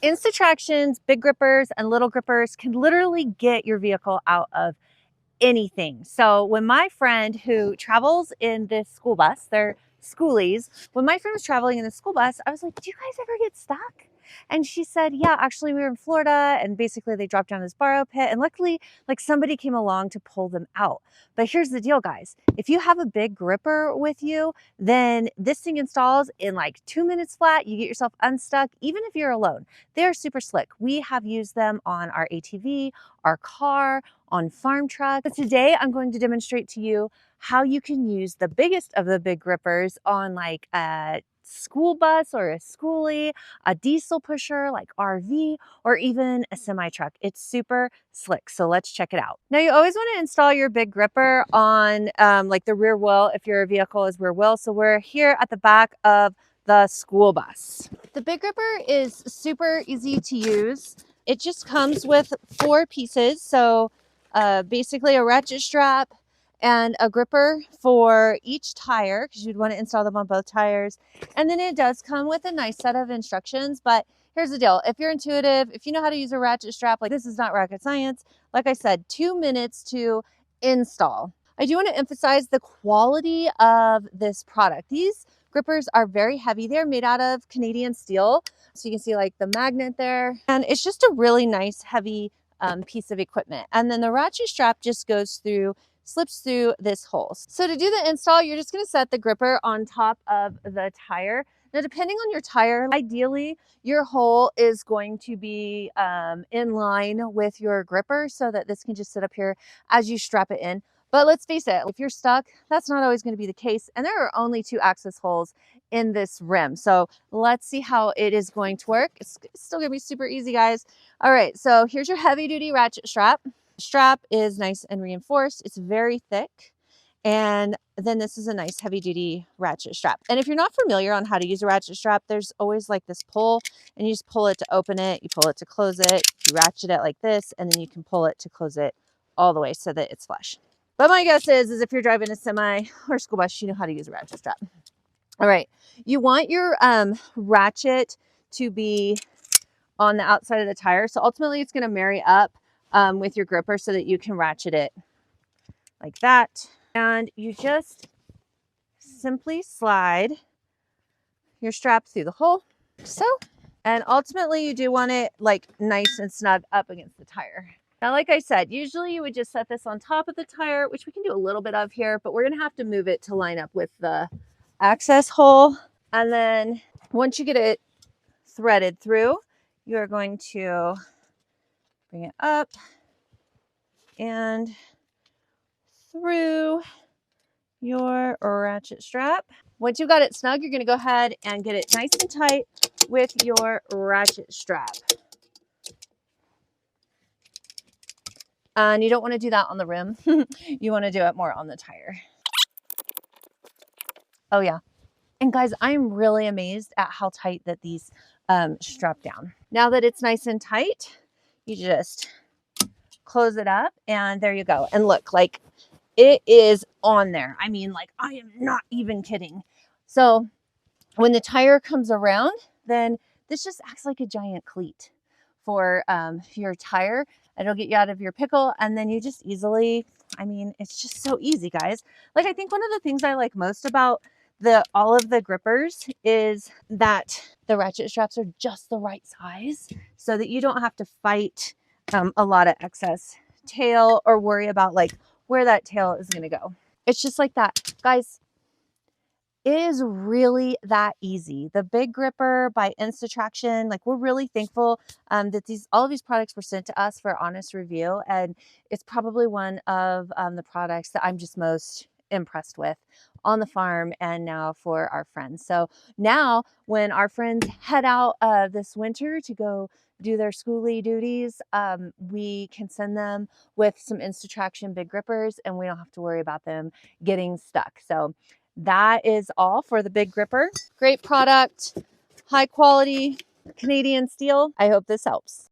Instatraction's big grippers and little grippers can literally get your vehicle out of anything. So when my friend who travels in this school bus, they're Skoolies, when my friend was traveling in the school bus, I was like, do you guys ever get stuck? And she said, yeah, actually we were in Florida and basically they dropped down this borrow pit and luckily like somebody came along to pull them out. But here's the deal, guys. If you have a big gripper with you, then this thing installs in like 2 minutes flat. You get yourself unstuck, even if you're alone. They're super slick. We have used them on our ATV, our car, on farm trucks. But today I'm going to demonstrate to you how you can use the biggest of the big grippers on like a school bus or a Skoolie, a diesel pusher like RV, or even a semi truck. It's super slick. So let's check it out. Now you always want to install your big gripper on like the rear wheel if your vehicle is rear wheel. So we're here at the back of the school bus. The big gripper is super easy to use. It just comes with 4 pieces. So basically a ratchet strap and a gripper for each tire because you'd want to install them on both tires. And then it does come with a nice set of instructions, but here's the deal. If you're intuitive, if you know how to use a ratchet strap, like this is not rocket science. Like I said, 2 minutes to install. I do want to emphasize the quality of this product. These grippers are very heavy. They're made out of Canadian steel. So you can see like the magnet there. And it's just a really nice heavy piece of equipment. And then the ratchet strap just goes through, slips through this hole. So to do the install, you're just going to set the gripper on top of the tire. Now, depending on your tire, ideally your hole is going to be in line with your gripper so that this can just sit up here as you strap it in. But let's face it, if you're stuck, that's not always going to be the case. And there are only 2 access holes in this rim. So let's see how it is going to work. It's still going to be super easy, guys. All right, so here's your heavy duty ratchet strap. Strap is nice and reinforced. It's very thick. And then this is a nice heavy duty ratchet strap. And if you're not familiar on how to use a ratchet strap, there's always like this pull and you just pull it to open it. You pull it to close it. You ratchet it like this, and then you can pull it to close it all the way so that it's flush. But my guess is if you're driving a semi or school bus, you know how to use a ratchet strap. All right. You want your ratchet to be on the outside of the tire. So ultimately it's going to marry up with your gripper so that you can ratchet it like that. And you just simply slide your strap through the hole. So, and ultimately you do want it like nice and snug up against the tire. Now, like I said, usually you would just set this on top of the tire, which we can do a little bit of here, but we're going to have to move it to line up with the access hole. And then once you get it threaded through, you're going to bring it up and through your ratchet strap. Once you've got it snug, you're going to go ahead and get it nice and tight with your ratchet strap. And you don't want to do that on the rim. You want to do it more on the tire. Oh yeah. And guys, I'm really amazed at how tight that these strap down. Now that it's nice and tight, you just close it up and there you go. And look, like it is on there. I mean, like I am not even kidding. So when the tire comes around, then this just acts like a giant cleat for your tire. It'll get you out of your pickle and then you just easily, I mean, it's just so easy, guys. Like I think one of the things I like most about all of the grippers is that the ratchet straps are just the right size so that you don't have to fight a lot of excess tail or worry about like where that tail is going to go. It's just like that, guys. It is really that easy. The Big Gripper by Instatraction, like we're really thankful that all of these products were sent to us for honest review. And it's probably one of the products that I'm just most impressed with on the farm and now for our friends. So now when our friends head out this winter to go do their Skoolie duties, we can send them with some Instatraction Big Grippers and we don't have to worry about them getting stuck. So that is all for the Big Gripper. Great product, high quality Canadian steel. I hope this helps.